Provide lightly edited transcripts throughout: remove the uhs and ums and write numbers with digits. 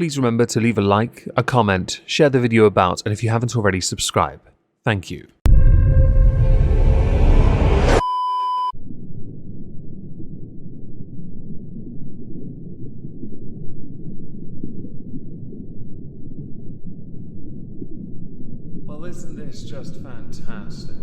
please remember to leave a like, a comment, share the video about, and if you haven't already, subscribe. Thank you. Well, isn't this just fantastic?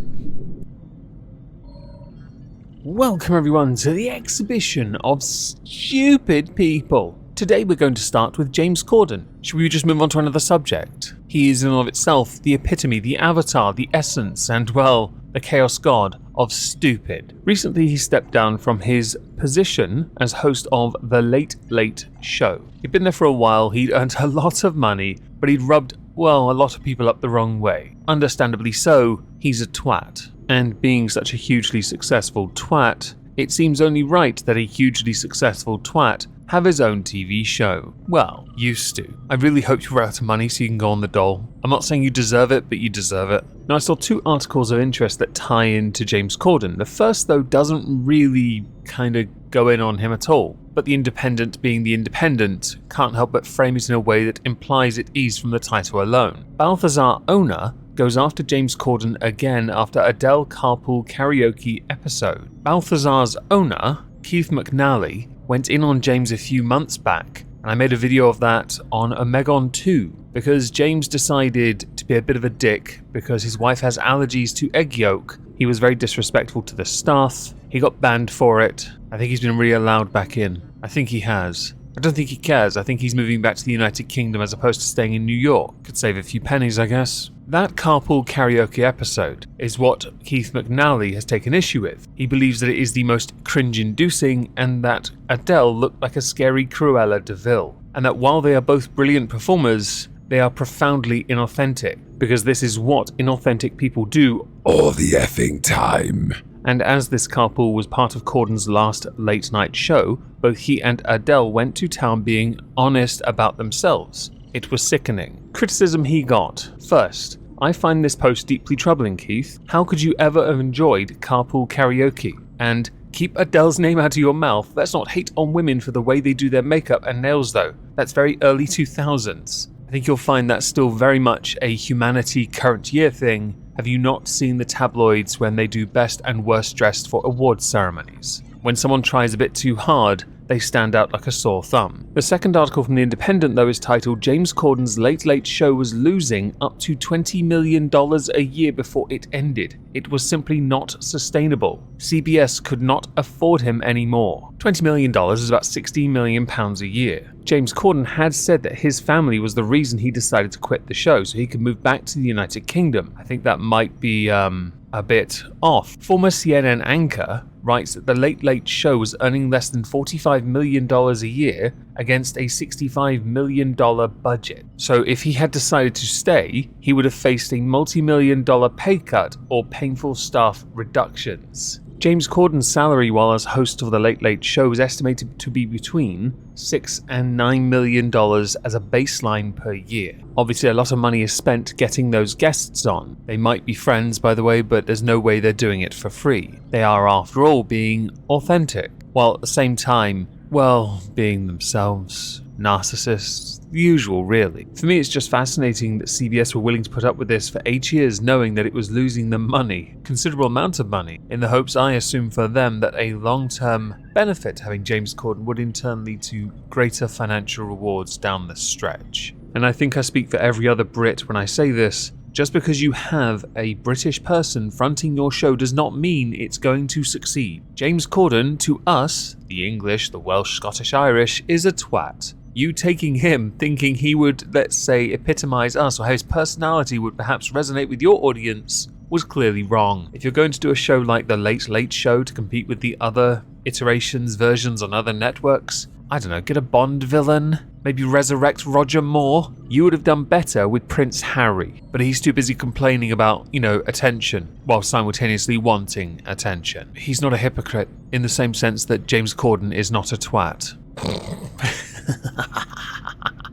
Welcome everyone to the exhibition of stupid people. Today we're going to start with James Corden. Should we just move on to another subject? He is in and of itself the epitome, the avatar, the essence, and well, the chaos god of stupid. Recently he stepped down from his position as host of The Late Late Show. He'd been there for a while, he'd earned a lot of money, but he'd rubbed, well, a lot of people up the wrong way. Understandably so, he's a twat. And being such a hugely successful twat, it seems only right that a hugely successful twat have his own TV show. Well, used to. I really hope you were out of money so you can go on the dole. I'm not saying you deserve it, but you deserve it. Now, I saw two articles of interest that tie into James Corden. The first, though, doesn't really kind of go in on him at all. But The Independent, being The Independent, can't help but frame it in a way that implies it is from the title alone. Balthazar Owner goes after James Corden again after Adele Carpool Karaoke episode. Balthazar's owner, Keith McNally, went in on James a few months back, and I made a video of that on Omegon 2, because James decided to be a bit of a dick because his wife has allergies to egg yolk. He was very disrespectful to the staff, he got banned for it. I think he's been re-allowed back in. I think he has. I don't think he cares. I think he's moving back to the United Kingdom as opposed to staying in New York. Could save a few pennies, I guess. That carpool karaoke episode is what Keith McNally has taken issue with. He believes that it is the most cringe-inducing and that Adele looked like a scary Cruella de Vil. And that while they are both brilliant performers, they are profoundly inauthentic. Because this is what inauthentic people do all the effing time. And as this carpool was part of Corden's last late night show, both he and Adele went to town being honest about themselves. It was sickening. Criticism he got. First, I find this post deeply troubling, Keith. How could you ever have enjoyed carpool karaoke? And keep Adele's name out of your mouth. Let's not hate on women for the way they do their makeup and nails though. That's very early 2000s. I think you'll find that's still very much a humanity current year thing. Have you not seen the tabloids when they do best and worst dressed for awards ceremonies? When someone tries a bit too hard, they stand out like a sore thumb. The second article from The Independent, though, is titled James Corden's Late Late Show was losing up to $20 million a year before it ended. It was simply not sustainable. CBS could not afford him anymore. $20 million is about £16 million a year. James Corden had said that his family was the reason he decided to quit the show so he could move back to the United Kingdom. I think that might be a bit off. Former CNN anchor writes that The Late Late Show was earning less than $45 million a year against a $65 million budget. So if he had decided to stay, he would have faced a multi-million-dollar pay cut or painful staff reductions. James Corden's salary while as host of The Late Late Show is estimated to be between $6 and $9 million as a baseline per year. Obviously, a lot of money is spent getting those guests on. They might be friends, by the way, but there's no way they're doing it for free. They are, after all, being authentic, while at the same time, well, being themselves. Narcissists, the usual really. For me, it's just fascinating that CBS were willing to put up with this for 8 years knowing that it was losing them money, considerable amount of money, in the hopes, I assume for them, that a long-term benefit having James Corden would in turn lead to greater financial rewards down the stretch. And I think I speak for every other Brit when I say this. Just because you have a British person fronting your show does not mean it's going to succeed. James Corden, to us, the English, the Welsh, Scottish, Irish, is a twat. You taking him, thinking he would, let's say, epitomise us, or how his personality would perhaps resonate with your audience, was clearly wrong. If you're going to do a show like The Late Late Show to compete with the other iterations, versions on other networks, I don't know, get a Bond villain, maybe resurrect Roger Moore. You would have done better with Prince Harry, but he's too busy complaining about, attention, while simultaneously wanting attention. He's not a hypocrite, in the same sense that James Corden is not a twat.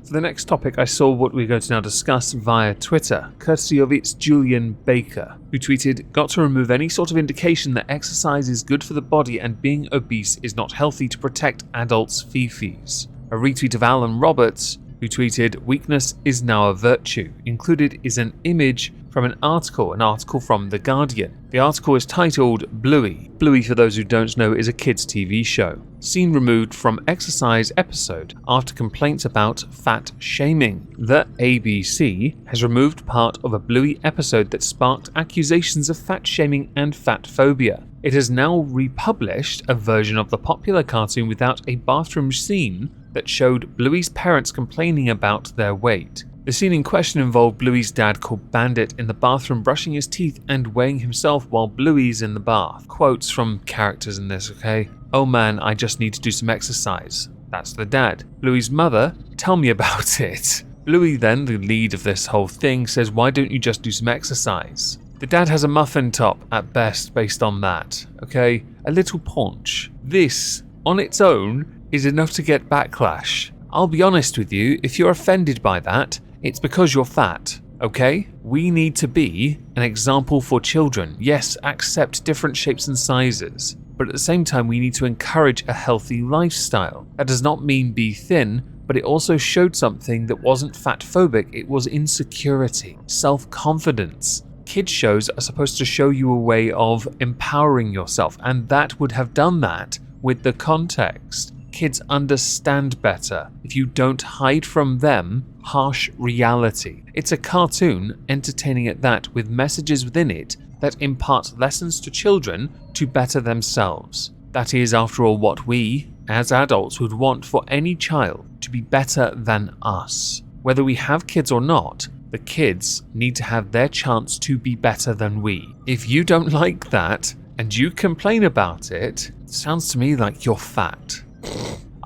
For the next topic, I saw what we're going to now discuss via Twitter, courtesy of its Julian Baker, who tweeted, "Got to remove any sort of indication that exercise is good for the body and being obese is not healthy to protect adults' fifis." A retweet of Alan Roberts, who tweeted, "Weakness is now a virtue." Included is an image from an article from The Guardian. The article is titled Bluey. Bluey, for those who don't know, is a kids' TV show. Scene removed from exercise episode after complaints about fat shaming. The ABC has removed part of a Bluey episode that sparked accusations of fat shaming and fat phobia. It has now republished a version of the popular cartoon without a bathroom scene that showed Bluey's parents complaining about their weight. The scene in question involved Bluey's dad called Bandit in the bathroom brushing his teeth and weighing himself while Bluey's in the bath. Quotes from characters in this, okay? "Oh man, I just need to do some exercise." That's the dad. Bluey's mother, "Tell me about it." Bluey then, the lead of this whole thing, says, "Why don't you just do some exercise?" The dad has a muffin top at best based on that, okay? A little paunch. This, on its own, is enough to get backlash. I'll be honest with you, if you're offended by that, it's because you're fat, okay? We need to be an example for children. Yes, accept different shapes and sizes, but at the same time we need to encourage a healthy lifestyle. That does not mean be thin, but it also showed something that wasn't fat phobic, it was insecurity, self-confidence. Kids shows are supposed to show you a way of empowering yourself, and that would have done that with the context. Kids understand better if you don't hide from them harsh reality. It's a cartoon, entertaining at that, with messages within it that impart lessons to children to better themselves. That is, after all, what we, as adults, would want for any child to be better than us. Whether we have kids or not, the kids need to have their chance to be better than we. If you don't like that, and you complain about it, it sounds to me like you're fat.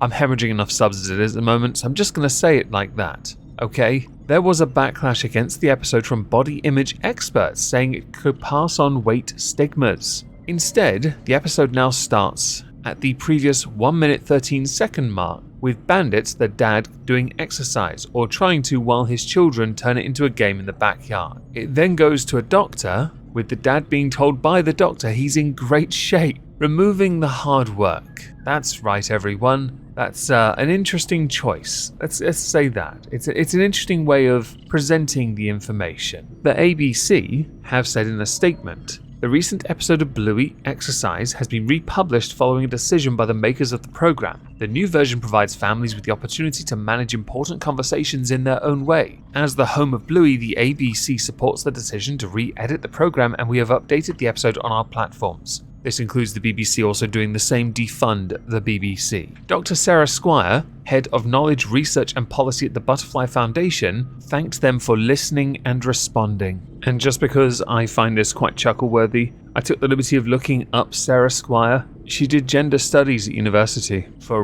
I'm hemorrhaging enough subs as it is at the moment, so I'm just going to say it like that, okay? There was a backlash against the episode from body image experts saying it could pass on weight stigmas. Instead, the episode now starts at the previous 1 minute 13 second mark with Bandit, the dad, doing exercise or trying to while his children turn it into a game in the backyard. It then goes to a doctor, with the dad being told by the doctor he's in great shape, removing the hard work. That's right, everyone. That's an interesting choice. Let's say that. It's an interesting way of presenting the information. The ABC have said in a statement, "The recent episode of Bluey Exercise has been republished following a decision by the makers of the program. The new version provides families with the opportunity to manage important conversations in their own way. As the home of Bluey, the ABC supports the decision to re-edit the program, and we have updated the episode on our platforms. This includes the BBC also doing the same. Defund the BBC." Dr. Sarah Squire, head of knowledge, research and policy at the Butterfly Foundation, thanked them for listening and responding. And just because I find this quite chuckle-worthy, I took the liberty of looking up Sarah Squire. She did gender studies at university for,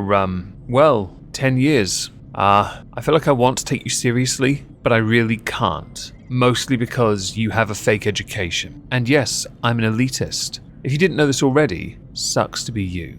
10 years. I feel like I want to take you seriously, but I really can't. Mostly because you have a fake education. And yes, I'm an elitist. If you didn't know this already, sucks to be you.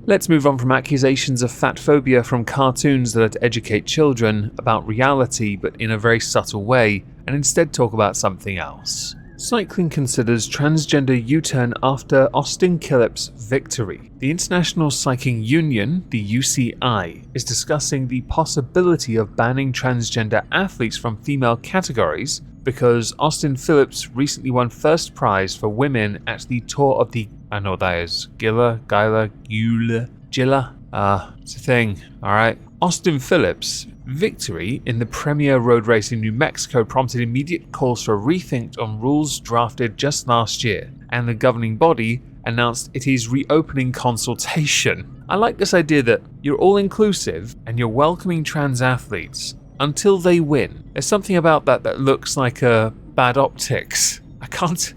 Let's move on from accusations of fat phobia from cartoons that are to educate children about reality but in a very subtle way, and instead talk about something else. Cycling considers transgender U-turn after Austin Killip's victory. The International Cycling Union, the UCI, is discussing the possibility of banning transgender athletes from female categories because Austin Phillips recently won first prize for women at the Tour of the... I know what that is. Gila? It's a thing, alright? Austin Phillips' victory in the premier road race in New Mexico prompted immediate calls for a rethink on rules drafted just last year, and the governing body announced it is reopening consultation. I like this idea that you're all-inclusive and you're welcoming trans athletes until they win. There's something about that looks like a bad optics. I can't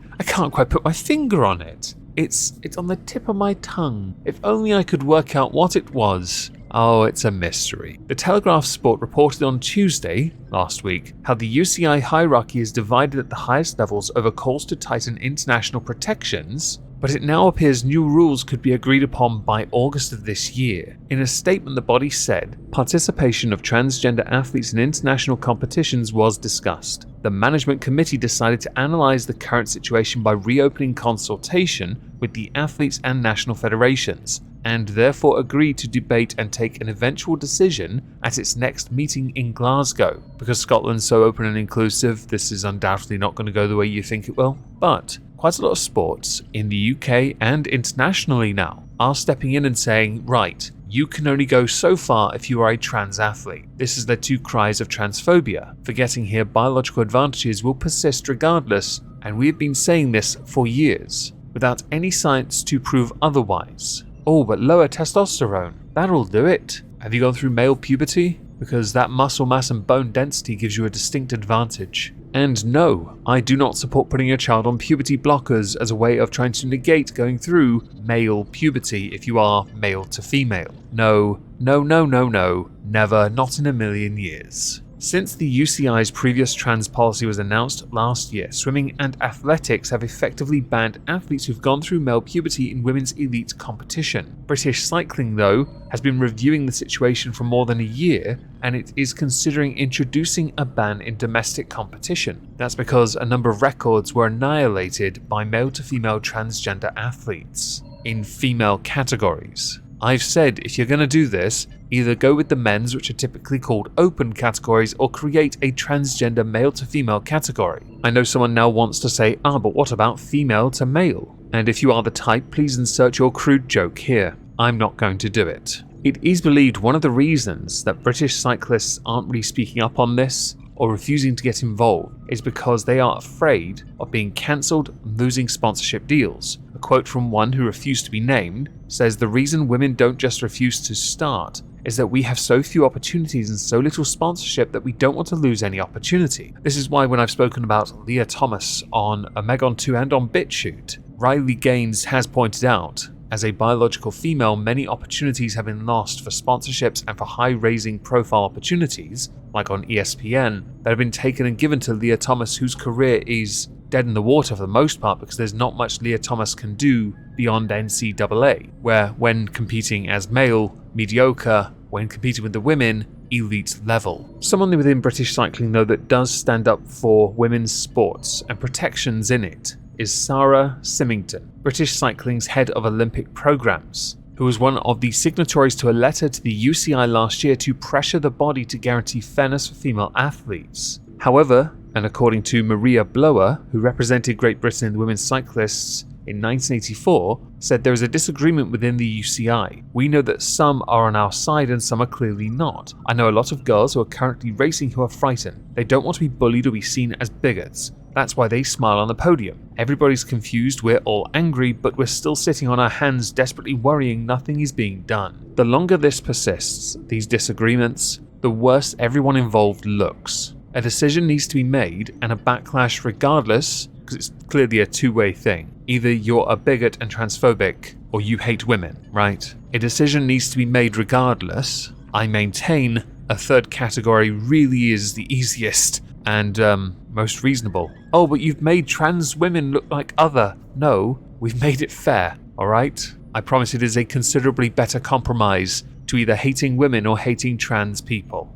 quite put my finger on it. It's on the tip of my tongue. If only I could work out what it was. Oh, it's a mystery. The Telegraph Sport reported on Tuesday, last week, how the UCI hierarchy is divided at the highest levels over calls to tighten international protections, but it now appears new rules could be agreed upon by August of this year. In a statement, the body said, participation of transgender athletes in international competitions was discussed. The management committee decided to analyze the current situation by reopening consultation with the athletes and national federations, and therefore agreed to debate and take an eventual decision at its next meeting in Glasgow. Because Scotland's so open and inclusive, this is undoubtedly not going to go the way you think it will. But quite a lot of sports in the UK and internationally now are stepping in and saying, right, you can only go so far if you are a trans athlete. This has led to cries of transphobia, forgetting here biological advantages will persist regardless, and we have been saying this for years, without any science to prove otherwise. Oh, but lower testosterone, that'll do it. Have you gone through male puberty? Because that muscle mass and bone density gives you a distinct advantage. And no, I do not support putting a child on puberty blockers as a way of trying to negate going through male puberty if you are male to female. No, never, not in a million years. Since the UCI's previous trans policy was announced last year, swimming and athletics have effectively banned athletes who've gone through male puberty in women's elite competition. British Cycling, though, has been reviewing the situation for more than a year, and it is considering introducing a ban in domestic competition. That's because a number of records were annihilated by male to female transgender athletes in female categories. I've said if you're going to do this, either go with the men's, which are typically called open categories, or create a transgender male to female category. I know someone now wants to say, but what about female to male? And if you are the type, please insert your crude joke here. I'm not going to do it. It is believed one of the reasons that British cyclists aren't really speaking up on this or refusing to get involved is because they are afraid of being cancelled and losing sponsorship deals. A quote from one who refused to be named says, "The reason women don't just refuse to start is that we have so few opportunities and so little sponsorship that we don't want to lose any opportunity." This is why when I've spoken about Leah Thomas on Omegon 2 and on BitChute, Riley Gaines has pointed out, as a biological female, many opportunities have been lost for sponsorships and for high-raising profile opportunities, like on ESPN, that have been taken and given to Leah Thomas, whose career is dead in the water for the most part because there's not much Leah Thomas can do beyond NCAA, where when competing as male, mediocre, when competing with the women, elite level. Someone within British cycling, though, that does stand up for women's sports and protections in it is Sarah Symington, British Cycling's head of Olympic programs, who was one of the signatories to a letter to the UCI last year to pressure the body to guarantee fairness for female athletes. However, and according to Maria Blower, who represented Great Britain in the women's cyclists in 1984, said there is a disagreement within the UCI. We know that some are on our side and some are clearly not. I know a lot of girls who are currently racing who are frightened. They don't want to be bullied or be seen as bigots. That's why they smile on the podium. Everybody's confused, we're all angry, but we're still sitting on our hands desperately worrying nothing is being done. The longer this persists, these disagreements, the worse everyone involved looks. A decision needs to be made and a backlash regardless, because it's clearly a two-way thing. Either you're a bigot and transphobic, or you hate women, right? A decision needs to be made regardless. I maintain a third category really is the easiest and most reasonable. Oh, but you've made trans women look like other. No, we've made it fair, alright? I promise it is a considerably better compromise to either hating women or hating trans people.